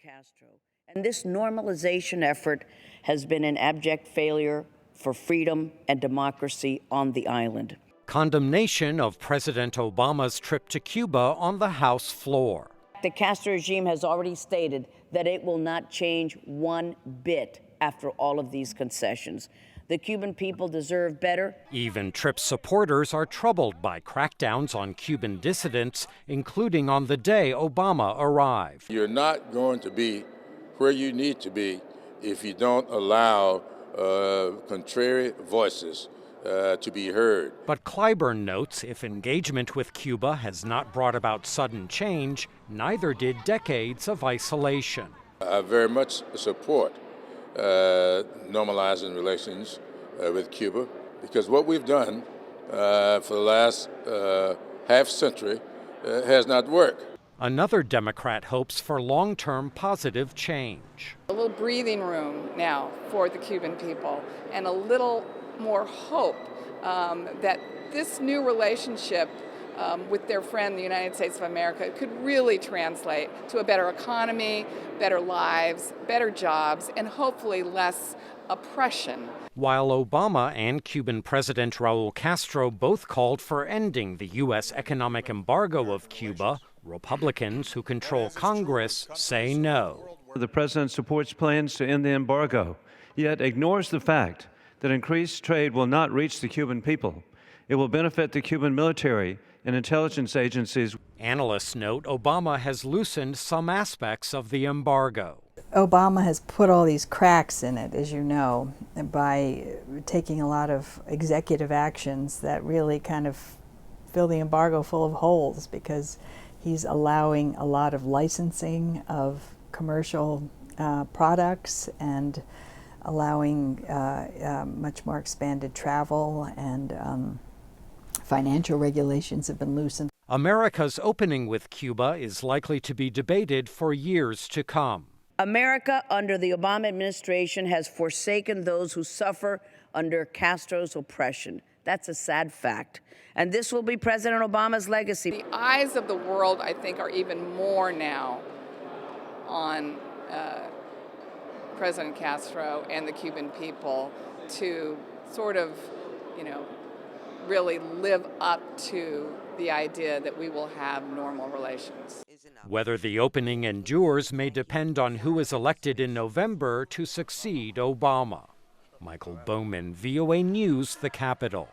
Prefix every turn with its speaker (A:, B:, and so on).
A: Castro. And this normalization effort has been an abject failure for freedom and democracy on the island.
B: Condemnation of President Obama's trip to Cuba on the House floor.
A: The Castro regime has already stated that it will not change one bit after all of these concessions. The Cuban people deserve better.
B: Even trip's supporters are troubled by crackdowns on Cuban dissidents, including on the day Obama arrived.
C: You're not going to be where you need to be if you don't allow contrary voices to be heard.
B: But Clyburn notes if engagement with Cuba has not brought about sudden change, neither did decades of isolation.
C: I very much support normalizing relations with Cuba, because what we've done for the last half century has not worked.
B: Another Democrat hopes for long-term positive change.
D: A little breathing room now for the Cuban people, and a little more hope that this new relationship with their friend, the United States of America, could really translate to a better economy, better lives, better jobs, and hopefully less oppression.
B: While Obama and Cuban President Raul Castro both called for ending the U.S. economic embargo of Cuba, Republicans who control Congress say no.
E: The president supports plans to end the embargo, yet ignores the fact that increased trade will not reach the Cuban people. It will benefit the Cuban military and intelligence agencies.
B: Analysts note Obama has loosened some aspects of the embargo.
F: Obama has put all these cracks in it, as you know, by taking a lot of executive actions that really kind of fill the embargo full of holes, because he's allowing a lot of licensing of commercial products and allowing much more expanded travel, and financial regulations have been loosened.
B: America's opening with Cuba is likely to be debated for years to come.
A: America, under the Obama administration, has forsaken those who suffer under Castro's oppression. That's a sad fact. And this will be President Obama's legacy.
D: The eyes of the world, I think, are even more now on President Castro and the Cuban people to sort of, really live up to the idea that we will have normal relations.
B: Whether the opening endures may depend on who is elected in November to succeed Obama. Michael Bowman, VOA News, the Capitol.